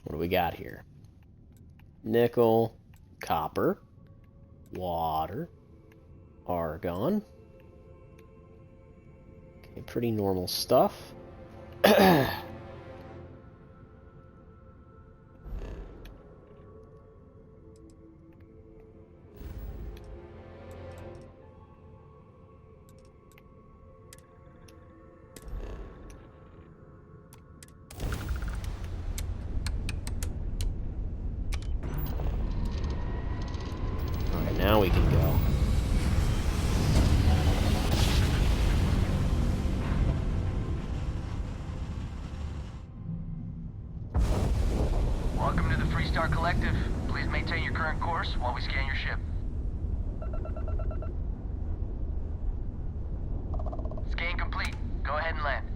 What do we got here? Nickel, copper, water, argon. Okay, pretty normal stuff. Alright, now we can go. Welcome to the Freestar Collective. Please maintain your current course while we scan your ship. Scan complete. Go ahead and land.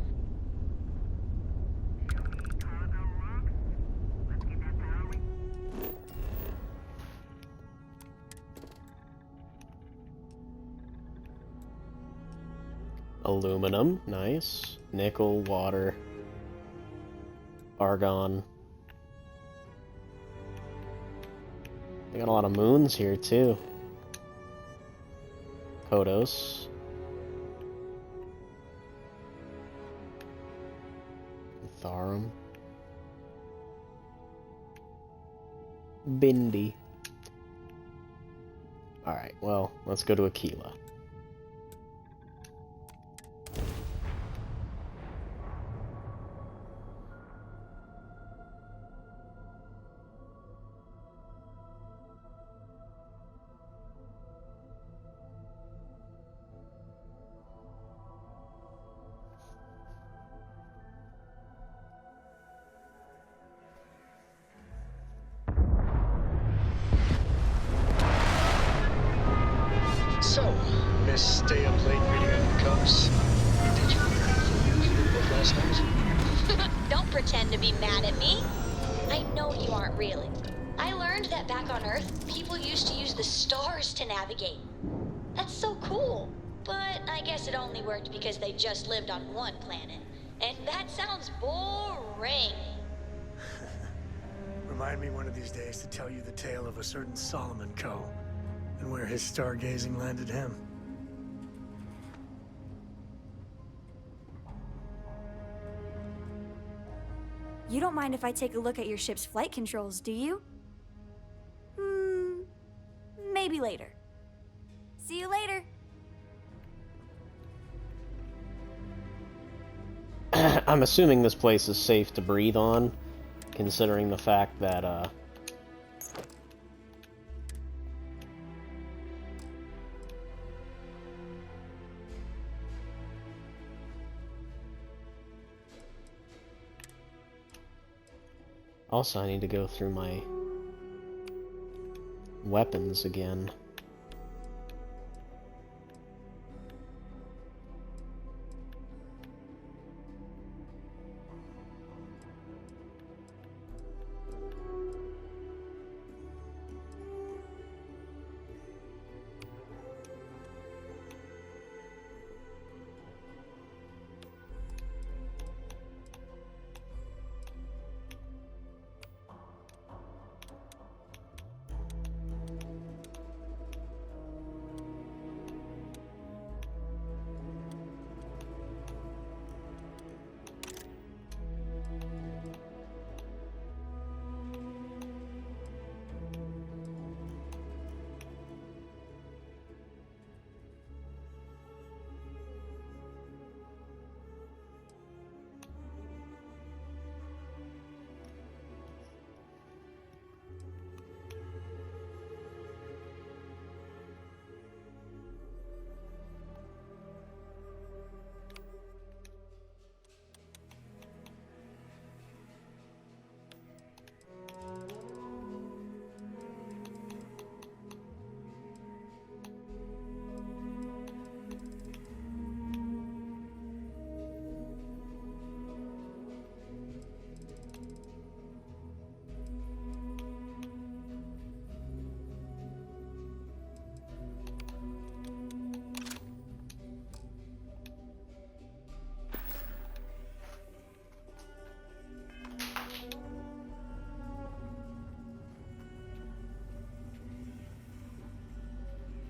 Aluminum, nice. Nickel, water, argon. They got a lot of moons here, too. Kodos. Tharum. Bindi. Alright, well, let's go to Akila. So, Miss Stay Up Late reading up cups. Did you learn anything new from your book last night? Don't pretend to be mad at me. I know you aren't really. I learned that back on Earth, people used to use the stars to navigate. That's so cool. But I guess it only worked because they just lived on one planet. And that sounds boring. Remind me one of these days to tell you the tale of a certain Solomon Coe, and where his stargazing landed him. You don't mind if I take a look at your ship's flight controls, do you? Maybe later. See you later. I'm assuming this place is safe to breathe on, considering the fact that, Also, I need to go through my weapons again.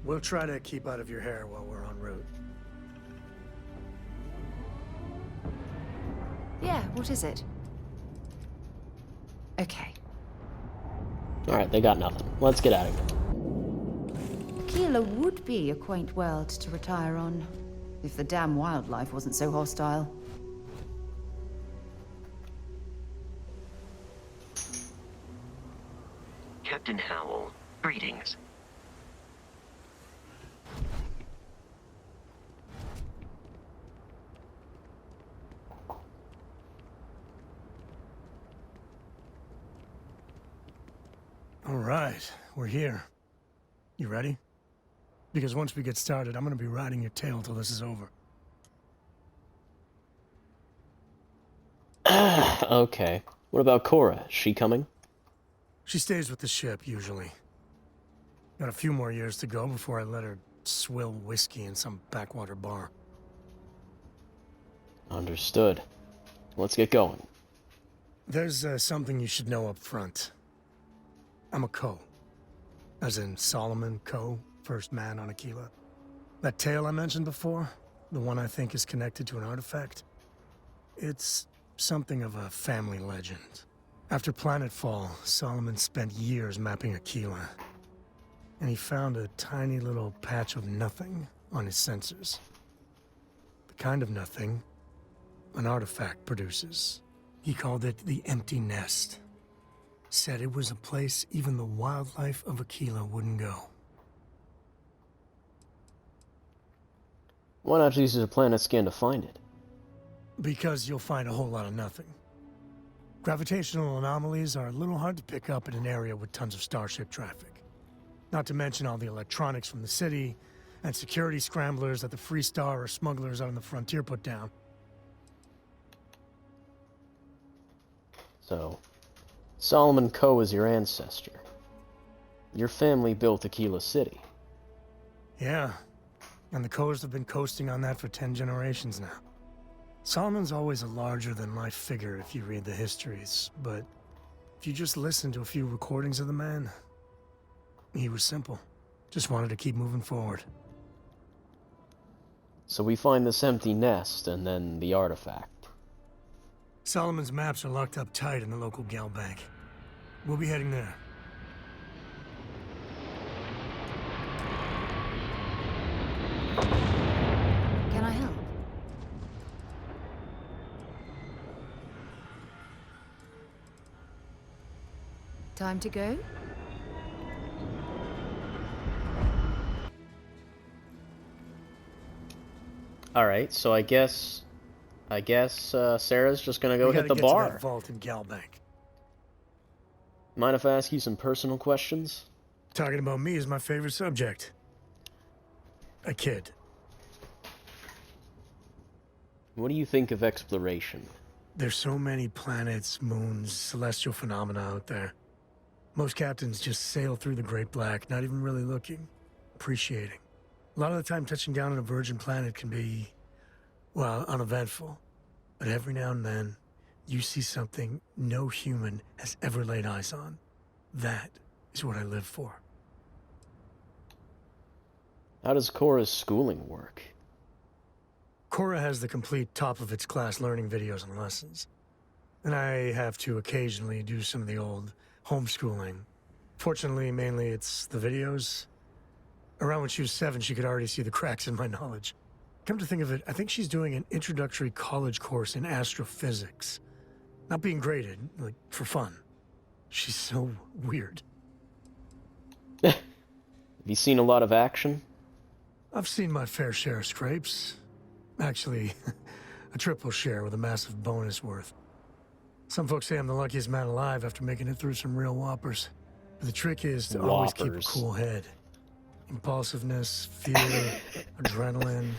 We'll try to keep out of your hair while we're en route. Yeah, what is it? Okay. Alright, they got nothing. Let's get out of here. Akila would be a quaint world to retire on, if the damn wildlife wasn't so hostile. Captain Howell, greetings. All right, we're here. You ready? Because once we get started, I'm gonna be riding your tail till this is over. Okay. What about Cora? Is she coming? She stays with the ship, usually. Got a few more years to go before I let her swill whiskey in some backwater bar. Understood. Let's get going. There's something you should know up front. I'm a Co. As in Solomon Co., first man on Akila. That tale I mentioned before, the one I think is connected to an artifact, it's something of a family legend. After planetfall, Solomon spent years mapping Akila, and he found a tiny little patch of nothing on his sensors. The kind of nothing an artifact produces. He called it the Empty Nest. Said it was a place even the wildlife of Akila wouldn't go. Why not use a planet scan to find it? Because you'll find a whole lot of nothing. Gravitational anomalies are a little hard to pick up in an area with tons of starship traffic. Not to mention all the electronics from the city, and security scramblers that the Freestar or smugglers out on the frontier put down. So, Solomon Co. is your ancestor. Your family built Akila City. Yeah, and the Coors have been coasting on that for 10 generations now. Solomon's always a larger-than-life figure if you read the histories, but if you just listen to a few recordings of the man, he was simple. Just wanted to keep moving forward. So we find this empty nest, and then the artifact. Solomon's maps are locked up tight in the local gal bank. We'll be heading there. Can I help? Time to go? Alright, so I guess Sarah's just gonna go hit the To bar. that vault in gal bank. Mind if I ask you some personal questions? Talking about me is my favorite subject. A kid. What do you think of exploration? There's so many planets, moons, celestial phenomena out there. Most captains just sail through the Great Black, not even really looking, appreciating. A lot of the time touching down on a virgin planet can be, well, uneventful. But every now and then, you see something no human has ever laid eyes on. That is what I live for. How does Cora's schooling work? Cora has the complete top-of-its-class learning videos and lessons. And I have to occasionally do some of the old homeschooling. Fortunately, mainly it's the videos. Around when she was 7, she could already see the cracks in my knowledge. Come to think of it, I think she's doing an introductory college course in astrophysics. Not being graded, like, for fun. She's so weird. Have you seen a lot of action? I've seen my fair share of scrapes. Actually, a triple share with a massive bonus worth. Some folks say I'm the luckiest man alive after making it through some real whoppers. But the trick is to always keep a cool head. Impulsiveness, fear, adrenaline,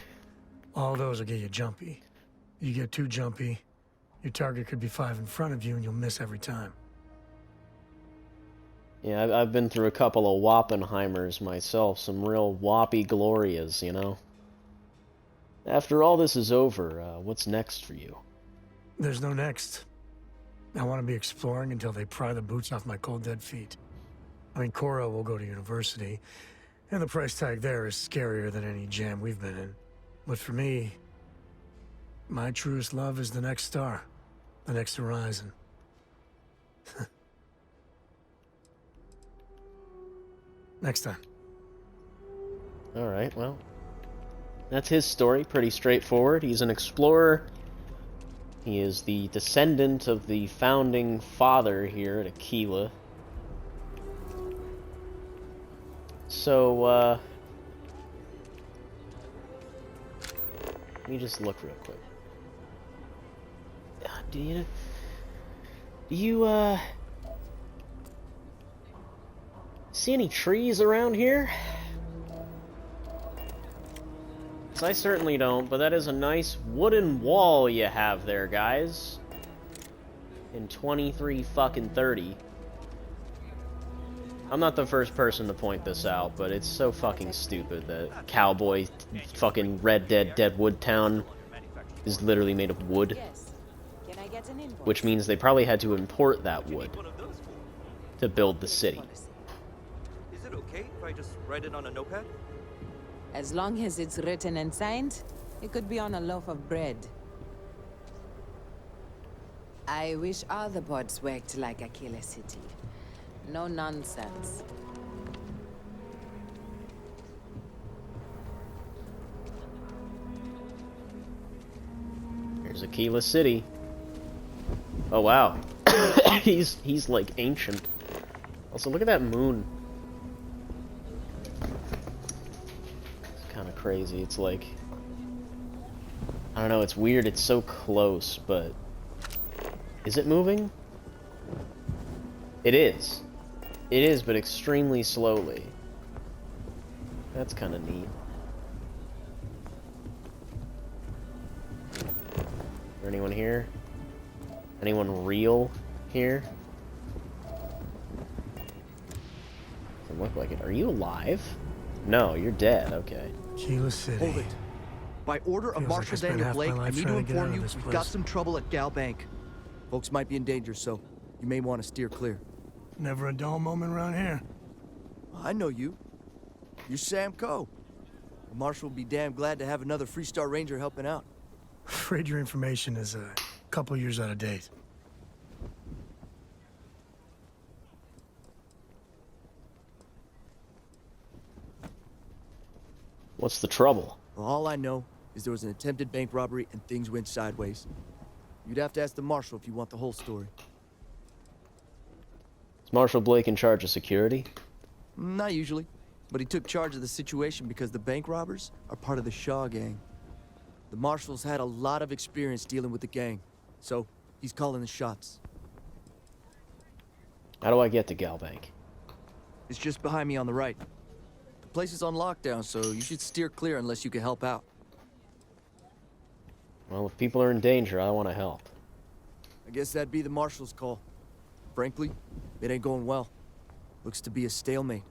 all those will get you jumpy. You get too jumpy, your target could be 5 in front of you and you'll miss every time. Yeah, I've been through a couple of Wappenheimers myself, some real whoppy glorias, you know? After all this is over, what's next for you? There's no next. I want to be exploring until they pry the boots off my cold dead feet. I mean, Cora will go to university, And the price tag there is scarier than any jam we've been in. But for me, my truest love is the next star, the next horizon. Next time. Alright, well. That's his story, pretty straightforward. He's an explorer. He is the descendant of the founding father here at Akila. So, let me just look real quick. Do you see any trees around here? 'Cause I certainly don't, but that is a nice wooden wall you have there, guys. In 23 fucking 30. I'm not the first person to point this out, but it's so fucking stupid that Cowboy fucking Red Dead Deadwood Town is literally made of wood. Which means they probably had to import that wood to build the city. Is it okay if I just write it on a notepad? As long as it's written and signed, it could be on a loaf of bread. I wish all the boards worked like Akila City. No nonsense. Here's Akila City. Oh wow. he's like ancient. Also, look at that moon. It's kind of crazy. It's like, I don't know, it's weird. It's so close, but is it moving? It is. It is, but extremely slowly. That's kind of neat. Is there anyone here? Anyone real here? Doesn't look like it. Are you alive? No, you're dead. Okay. Akila City. Hold it. By order of Feels like Marshal I spent Daniel half my Blake, I life need to trying to get out inform of you this we've place. got some trouble at Gal Bank. Folks might be in danger, so you may want to steer clear. Never a dull moment around here. I know you. You're Sam Coe. The Marshal will be damn glad to have another Freestar Ranger helping out. Afraid your information is a couple years out of date. What's the trouble? Well, all I know is there was an attempted bank robbery and things went sideways. You'd have to ask the Marshal if you want the whole story. Is Marshal Blake in charge of security? Not usually, but he took charge of the situation because the bank robbers are part of the Shaw gang. The Marshal's had a lot of experience dealing with the gang, so he's calling the shots. How do I get to Gal Bank? It's just behind me on the right. The place is on lockdown, so you should steer clear unless you can help out. Well, if people are in danger, I want to help. I guess that'd be the Marshal's call. Frankly, it ain't going well. Looks to be a stalemate.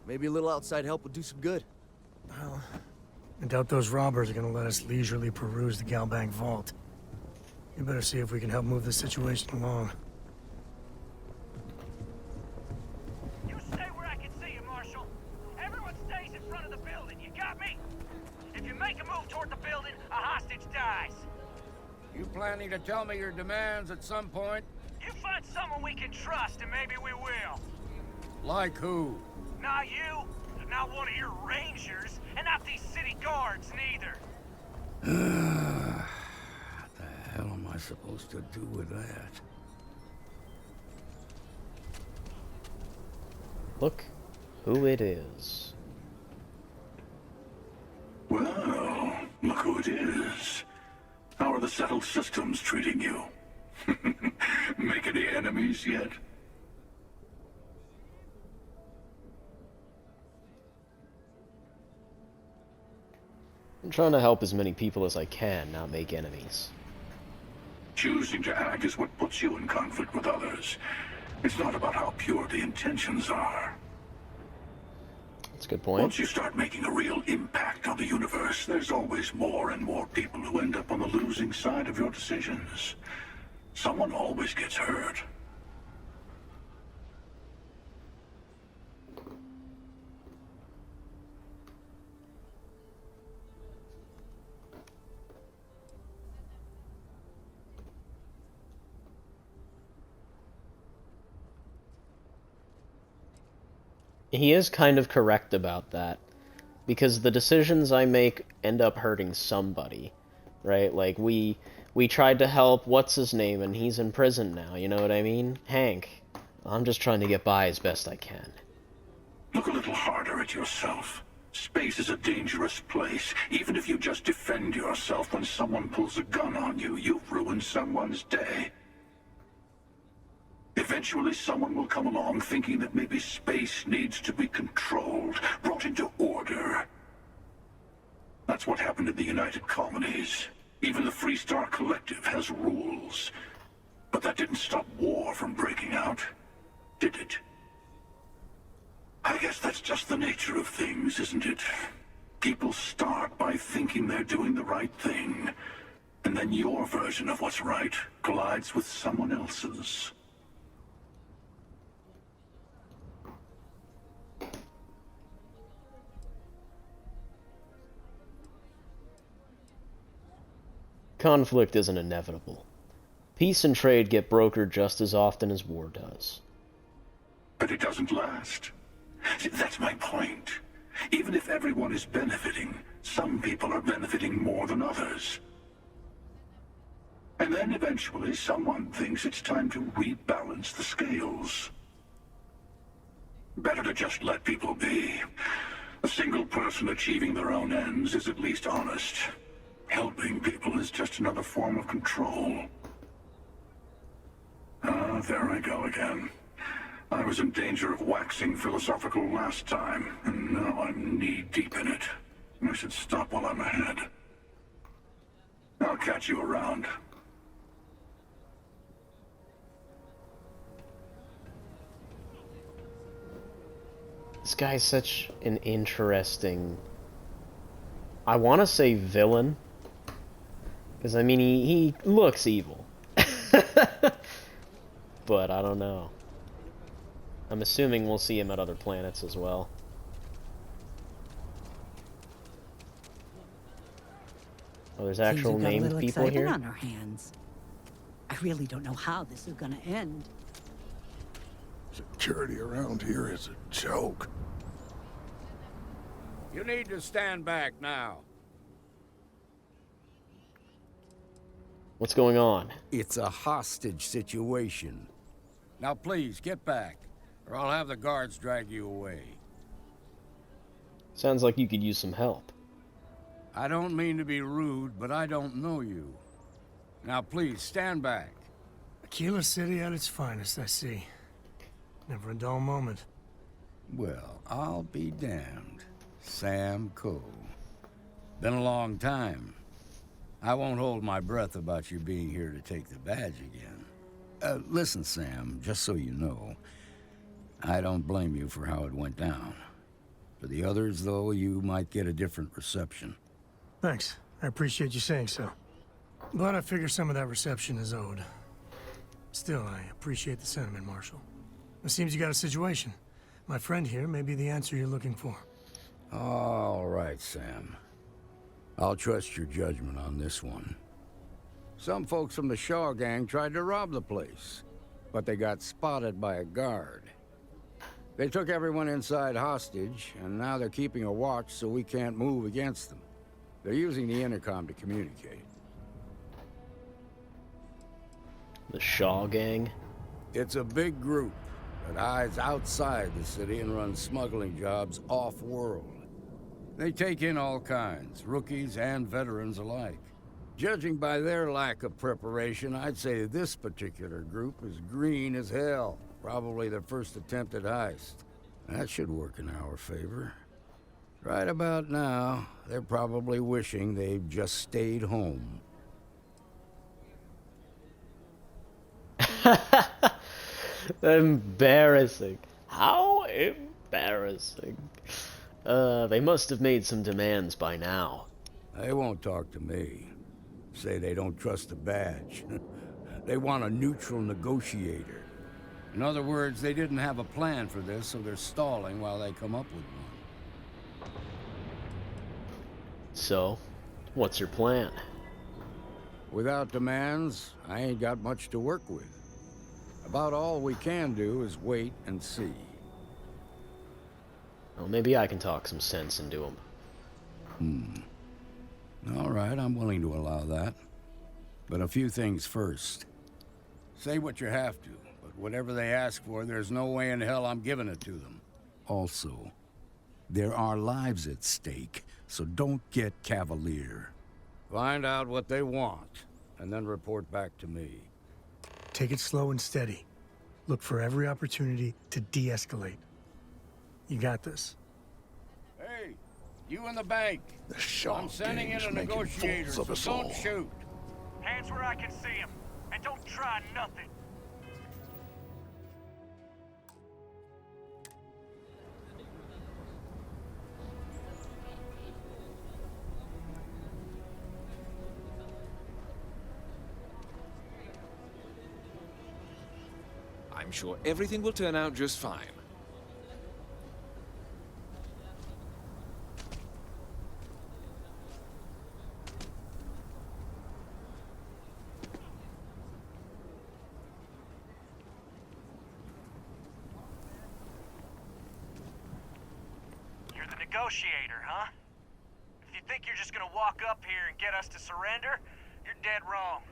Maybe a little outside help would do some good. Well, I doubt those robbers are gonna let us leisurely peruse the Gal Bank vault. You better see if we can help move the situation along. You stay where I can see you, Marshal. Everyone stays in front of the building, you got me? If you make a move toward the building, a hostage dies. You planning to tell me your demands at some point? You find someone we can trust, and maybe we will. Like who? Not you, not one of your rangers, and not these city guards, neither. What the hell am I supposed to do with that? Look who it is. Well, look who it is. How are the settled systems treating you? Make any enemies yet? I'm trying to help as many people as I can, not make enemies. Choosing to act is what puts you in conflict with others. It's not about how pure the intentions are. That's a good point. Once you start making a real impact on the universe, there's always more and more people who end up on the losing side of your decisions. Someone always gets hurt. He is kind of correct about that. Because the decisions I make end up hurting somebody. Right? Like, we tried to help what's-his-name, and he's in prison now, you know what I mean? Hank. I'm just trying to get by as best I can. Look a little harder at yourself. Space is a dangerous place. Even if you just defend yourself when someone pulls a gun on you, you've ruined someone's day. Eventually someone will come along thinking that maybe space needs to be controlled, brought into order. That's what happened in the United Colonies. Even the Freestar Collective has rules. But that didn't stop war from breaking out, did it? I guess that's just the nature of things, isn't it? People start by thinking they're doing the right thing, and then your version of what's right collides with someone else's. Conflict isn't inevitable. Peace and trade get brokered just as often as war does. But it doesn't last. See, that's my point. Even if everyone is benefiting, some people are benefiting more than others. And then eventually someone thinks it's time to rebalance the scales. Better to just let people be. A single person achieving their own ends is at least honest. Helping people is just another form of control. Ah, there I go again. I was in danger of waxing philosophical last time, and now I'm knee-deep in it. I should stop while I'm ahead. I'll catch you around. This guy's such an interesting... I want to say villain. Because, I mean, he looks evil. But I don't know. I'm assuming we'll see him at other planets as well. Oh, there's actual named people here? On our hands. I really don't know how this is gonna end. Security around here is a joke. You need to stand back now. What's going on? It's a hostage situation. Now please, get back, or I'll have the guards drag you away. Sounds like you could use some help. I don't mean to be rude, but I don't know you. Now please, stand back. Akila City at its finest, I see. Never a dull moment. Well, I'll be damned. Sam Coe. Been a long time. I won't hold my breath about you being here to take the badge again. Listen, Sam, just so you know, I don't blame you for how it went down. For the others, though, you might get a different reception. Thanks. I appreciate you saying so. But I figure some of that reception is owed. Still, I appreciate the sentiment, Marshal. It seems you got a situation. My friend here may be the answer you're looking for. All right, Sam. I'll trust your judgment on this one. Some folks from the Shaw gang tried to rob the place, but they got spotted by a guard. They took everyone inside hostage, and now they're keeping a watch so we can't move against them. They're using the intercom to communicate. The Shaw gang? It's a big group that hides outside the city and runs smuggling jobs off-world. They take in all kinds, rookies and veterans alike. Judging by their lack of preparation, I'd say this particular group is green as hell. Probably their first attempt at heist. That should work in our favor. Right about now, they're probably wishing they've just stayed home. Embarrassing. How embarrassing. They must have made some demands by now. They won't talk to me. Say they don't trust the badge. They want a neutral negotiator. In other words, they didn't have a plan for this, so they're stalling while they come up with one. So, what's your plan? Without demands, I ain't got much to work with. About all we can do is wait and see. Well, maybe I can talk some sense into him. All right, I'm willing to allow that. But a few things first. Say what you have to, but whatever they ask for, there's no way in hell I'm giving it to them. Also, there are lives at stake, so don't get cavalier. Find out what they want, and then report back to me. Take it slow and steady. Look for every opportunity to de-escalate. You got this. Hey, you in the bank. The Shaw I'm sending in gang's a making negotiator, fools of so us don't all. shoot. Hands where I can see him. And don't try nothing. I'm sure everything will turn out just fine. You're the negotiator, huh? If you think you're just gonna walk up here and get us to surrender, you're dead wrong.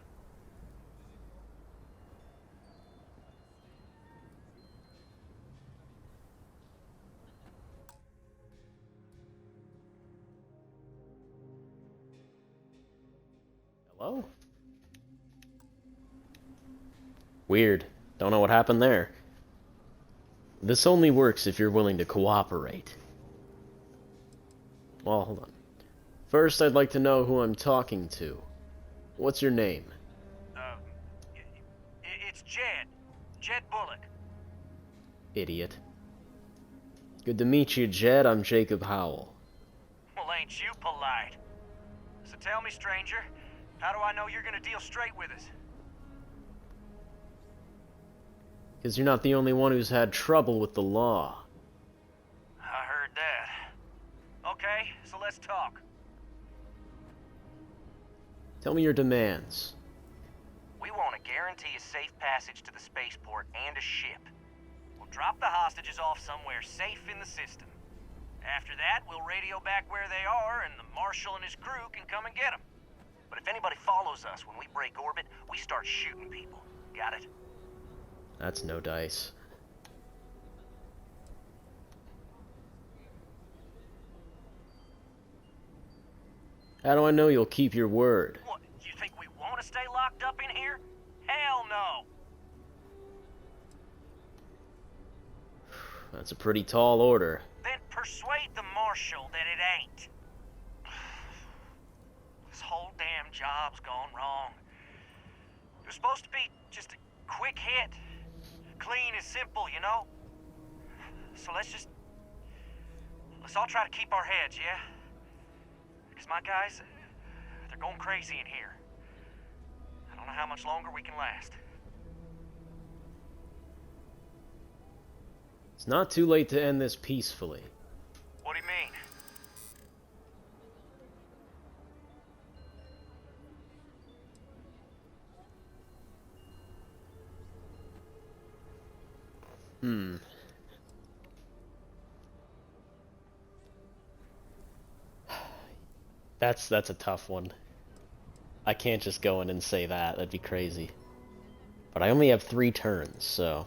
Hello? Weird. Don't know what happened there. This only works if you're willing to cooperate. Well, hold on. First, I'd like to know who I'm talking to. What's your name? It's Jed. Jed Bullock. Idiot. Good to meet you, Jed. I'm Jacob Howell. Well, ain't you polite? So tell me, stranger, how do I know you're gonna deal straight with us? Because you're not the only one who's had trouble with the law. I heard that. Okay, so let's talk. Tell me your demands. We want to guarantee a safe passage to the spaceport and a ship. We'll drop the hostages off somewhere safe in the system. After that, we'll radio back where they are, and the Marshal and his crew can come and get them. But if anybody follows us when we break orbit, we start shooting people. Got it? That's no dice. How do I know you'll keep your word? What, you think we want to stay locked up in here? Hell no! That's a pretty tall order. Then persuade the Marshal that it ain't. This whole damn job's gone wrong. It was supposed to be just a quick hit. Clean and simple, you know? So let's all try to keep our heads, yeah? Because my guys, they're going crazy in here. I don't know how much longer we can last. It's not too late to end this peacefully. What do you mean? That's a tough one. I can't just go in and say that. That'd be crazy. But I only have 3 turns, so...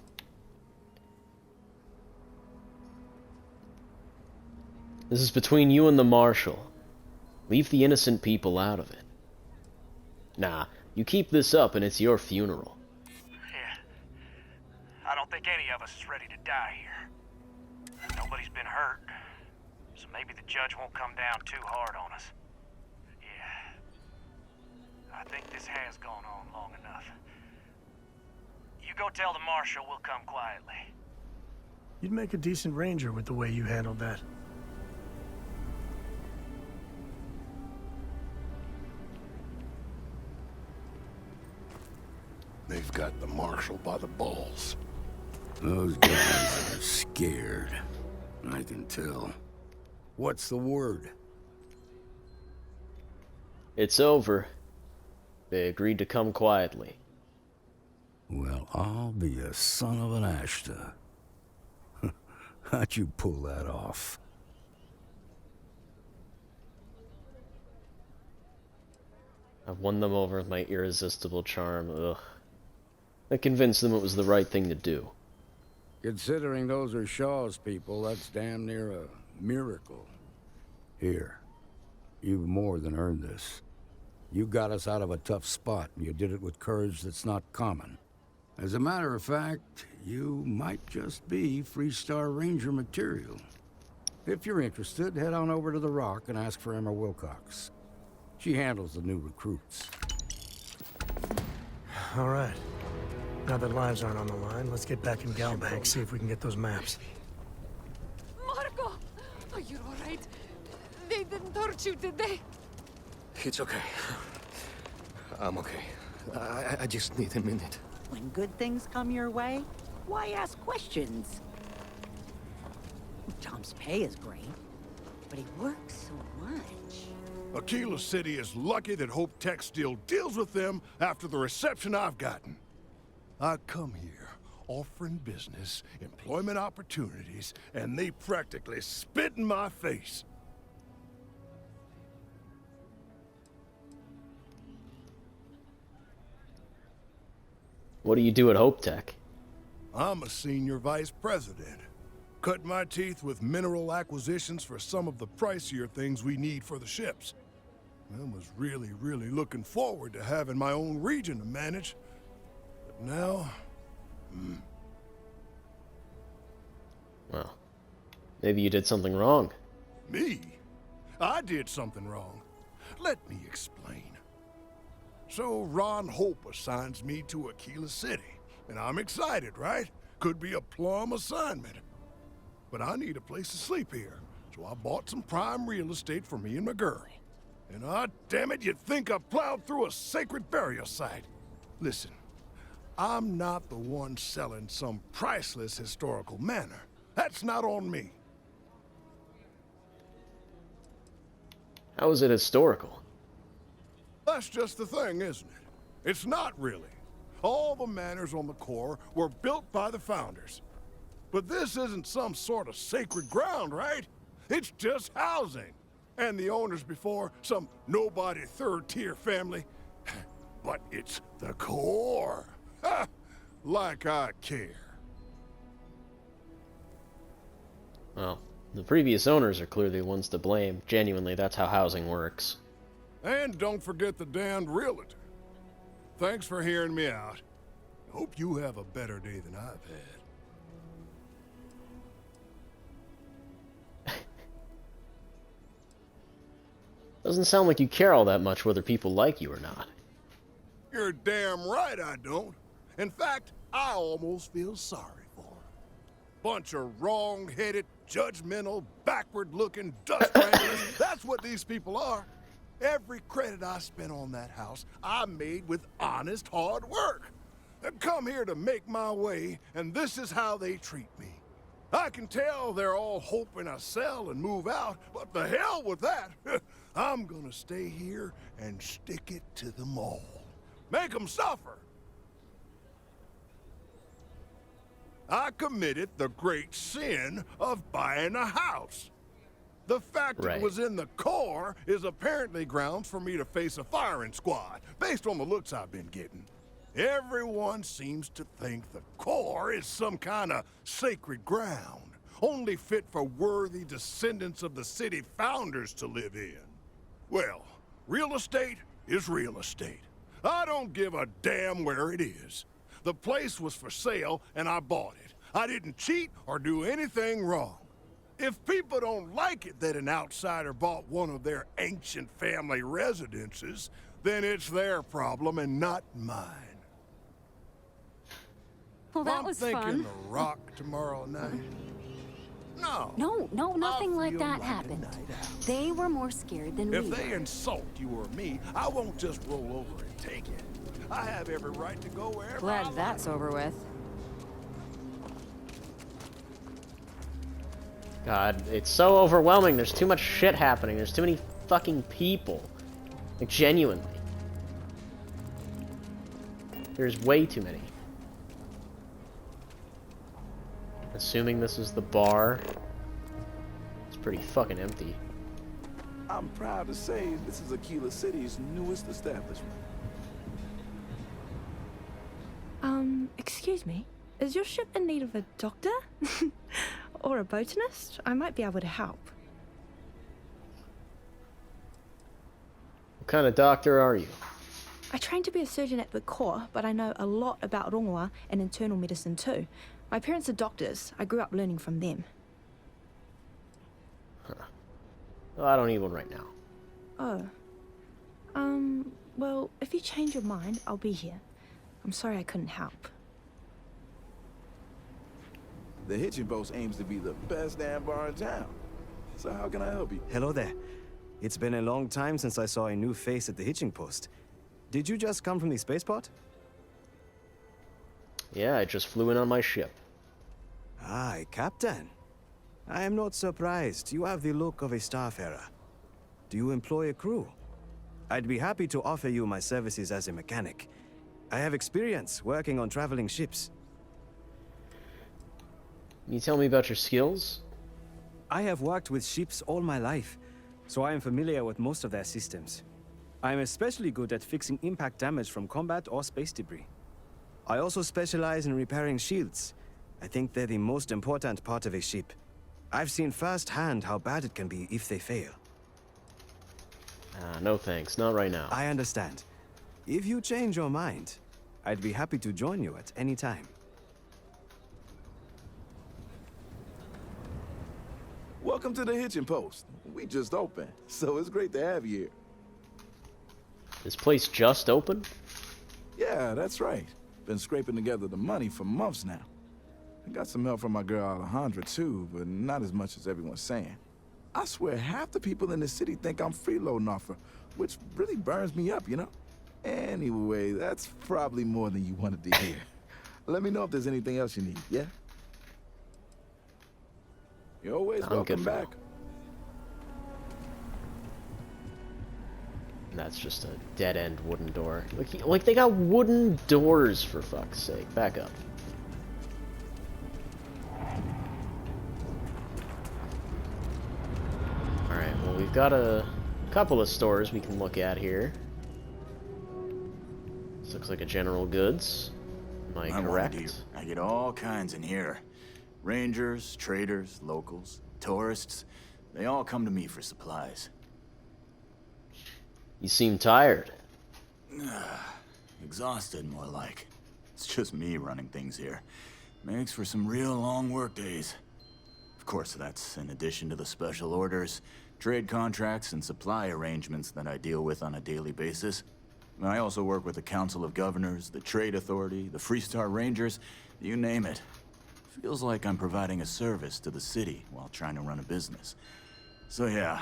This is between you and the Marshal. Leave the innocent people out of it. Nah, you keep this up and it's your funeral. Yeah. I don't think any of us is ready to die here. Nobody's been hurt, so maybe the judge won't come down too hard on us. Yeah. I think this has gone on long enough. You go tell the Marshal we'll come quietly. You'd make a decent ranger with the way you handled that. They've got the Marshal by the balls. Those guys are scared. I can tell. What's the word? It's over. They agreed to come quietly. Well, I'll be a son of an Ashta. How'd you pull that off? I've won them over with my irresistible charm. Ugh. I convinced them it was the right thing to do. Considering those are Shaw's people, that's damn near a miracle. Here, you've more than earned this. You got us out of a tough spot, and you did it with courage that's not common. As a matter of fact, you might just be Freestar Ranger material. If you're interested, head on over to the Rock and ask for Emma Wilcox. She handles the new recruits. All right. Now that lives aren't on the line, let's get back in Galbank, see if we can get those maps. Marco! Are you alright? They didn't hurt you, did they? It's okay. I'm okay. I just need a minute. When good things come your way, why ask questions? Tom's pay is great, but he works so much. Akila City is lucky that Hope Tech still deals with them after the reception I've gotten. I come here offering business, employment opportunities, and they practically spit in my face. What do you do at Hope Tech? I'm a senior vice president. Cut my teeth with mineral acquisitions for some of the pricier things we need for the ships. I was really looking forward to having my own region to manage. But now... Well, maybe you did something wrong. Me? I did something wrong. Let me explain. So Ron Hope assigns me to Akila City, and I'm excited, right? Could be a plum assignment. But I need a place to sleep here, so I bought some prime real estate for me and my girl. And damn it, you'd think I plowed through a sacred burial site. Listen, I'm not the one selling some priceless historical manor. That's not on me. How is it historical? That's just the thing, isn't it? It's not really. All the manors on the core were built by the founders. But this isn't some sort of sacred ground, right? It's just housing. And the owners before, some nobody third-tier family. But it's the core. Ha! Like I care. Well, the previous owners are clearly the ones to blame. Genuinely, that's how housing works. And don't forget the damned realtor. Thanks for hearing me out. Hope you have a better day than I've had. Doesn't sound like you care all that much whether people like you or not. You're damn right I don't. In fact, I almost feel sorry for them. Bunch of wrong-headed, judgmental, backward-looking dust wranglers. That's what these people are. Every credit I spent on that house, I made with honest, hard work. I come here to make my way, and this is how they treat me. I can tell they're all hoping I sell and move out, but the hell with that. I'm gonna stay here and stick it to them all. Make them suffer. I committed the great sin of buying a house. The fact it was in the core is apparently grounds for me to face a firing squad, based on the looks I've been getting. Everyone seems to think the core is some kind of sacred ground, only fit for worthy descendants of the city founders to live in. Well, real estate is real estate. I don't give a damn where it is. The place was for sale, and I bought it. I didn't cheat or do anything wrong. If people don't like it that an outsider bought one of their ancient family residences, then it's their problem and not mine. Well, that was fun. I'm thinking the Rock tomorrow night. No, nothing like that happened. They were more scared than we were. If they insult you or me, I won't just roll over and take it. I have every right to go wherever I Glad like. that's over with. God, it's so overwhelming. There's too much shit happening. There's too many fucking people. Like, genuinely. There's way too many. Assuming this is the bar. It's pretty fucking empty. I'm proud to say this is Akila City's newest establishment. Excuse me? Is your ship in need of a doctor? Or a botanist? I might be able to help. What kind of doctor are you? I trained to be a surgeon at the Corps, but I know a lot about rongoa and internal medicine too. My parents are doctors. I grew up learning from them. Huh. Well, I don't need one right now. Oh. Well, if you change your mind, I'll be here. I'm sorry I couldn't help. The Hitching Post aims to be the best damn bar in town. So how can I help you? Hello there. It's been a long time since I saw a new face at the Hitching Post. Did you just come from the spaceport? Yeah, I just flew in on my ship. Aye, Captain. I am not surprised. You have the look of a starfarer. Do you employ a crew? I'd be happy to offer you my services as a mechanic. I have experience working on traveling ships. Can you tell me about your skills? I have worked with ships all my life, so I am familiar with most of their systems. I am especially good at fixing impact damage from combat or space debris. I also specialize in repairing shields. I think they're the most important part of a ship. I've seen firsthand how bad it can be if they fail. No thanks, not right now. I understand. If you change your mind, I'd be happy to join you at any time. Welcome to the Hitching Post. We just opened, so it's great to have you here. This place just opened? Yeah, that's right. Been scraping together the money for months now. I got some help from my girl Alejandra too, but not as much as everyone's saying. I swear half the people in the city think I'm freeloading off her, which really burns me up, you know? Anyway, that's probably more than you wanted to hear. Let me know if there's anything else you need, yeah? You're always welcome back. And that's just a dead-end wooden door. Like they got wooden doors, for fuck's sake. Back up. Alright, well we've got a couple of stores we can look at here. This looks like a general goods. Am I correct? I get all kinds in here. Rangers, traders, locals, tourists. They all come to me for supplies. You seem tired. Exhausted, more like. It's just me running things here. Makes for some real long work days. Of course, that's in addition to the special orders, trade contracts, and supply arrangements that I deal with on a daily basis. I also work with the Council of Governors, the Trade Authority, the Freestar Rangers, you name it. Feels like I'm providing a service to the city while trying to run a business. So yeah,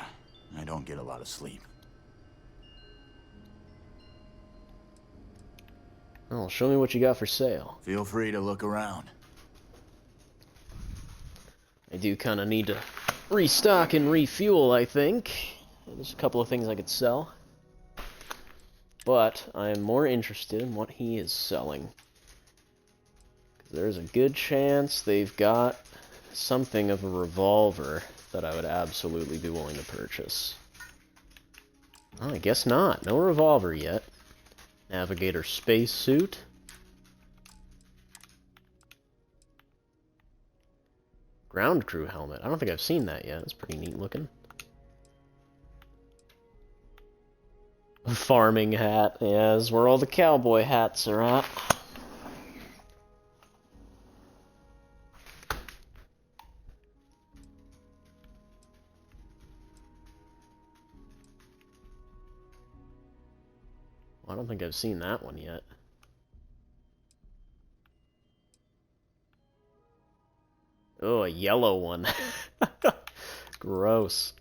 I don't get a lot of sleep. Well, show me what you got for sale. Feel free to look around. I do kind of need to restock and refuel, I think. There's a couple of things I could sell. But I am more interested in what he is selling. There's a good chance they've got something of a revolver that I would absolutely be willing to purchase. Oh, I guess not. No revolver yet. Navigator spacesuit. Ground crew helmet. I don't think I've seen that yet. It's pretty neat looking. A farming hat. Yeah, this is where all the cowboy hats are at. I don't think I've seen that one yet. Oh, a yellow one. Gross.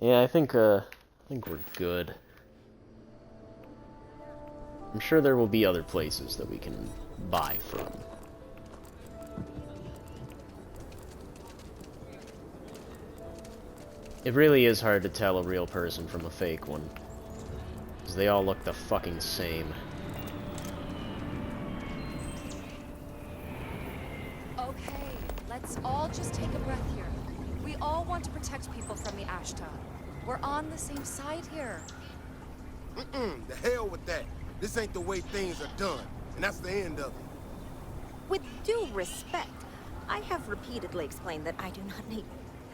Yeah, I think we're good. I'm sure there will be other places that we can buy from. It really is hard to tell a real person from a fake one. Because they all look the fucking same. Okay, let's all just take a breath here. We all want to protect people from the Ashta. We're on the same side here. The hell with that. This ain't the way things are done, and that's the end of it. With due respect, I have repeatedly explained that I do not need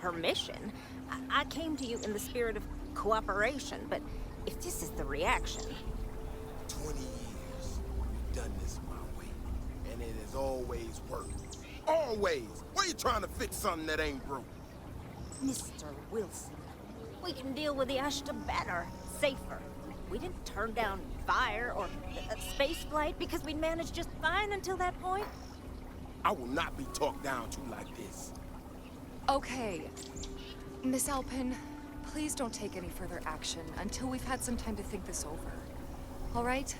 permission. I came to you in the spirit of cooperation, but if this is the reaction... 20 years, we've done this my way, and it has always worked. Always! Why are you trying to fix something that ain't broke? Mr. Wilson, we can deal with the Ashta better, safer. We didn't turn down fire or space flight because we'd managed just fine until that point. I will not be talked down to like this. Okay. Miss Alpin, please don't take any further action until we've had some time to think this over. All right?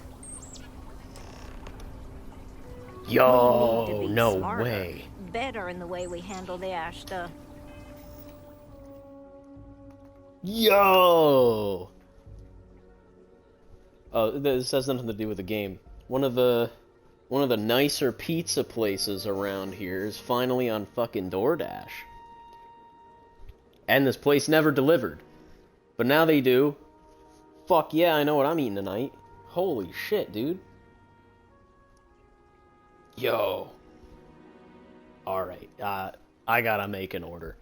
Yo, We need to be no smarter, way. better in the way we handle the Ashta. Yo! Oh, this has nothing to do with the game. One of the nicer pizza places around here is finally on fucking DoorDash. And this place never delivered. But now they do. Fuck yeah, I know what I'm eating tonight. Holy shit, dude. Yo. Alright, I gotta make an order.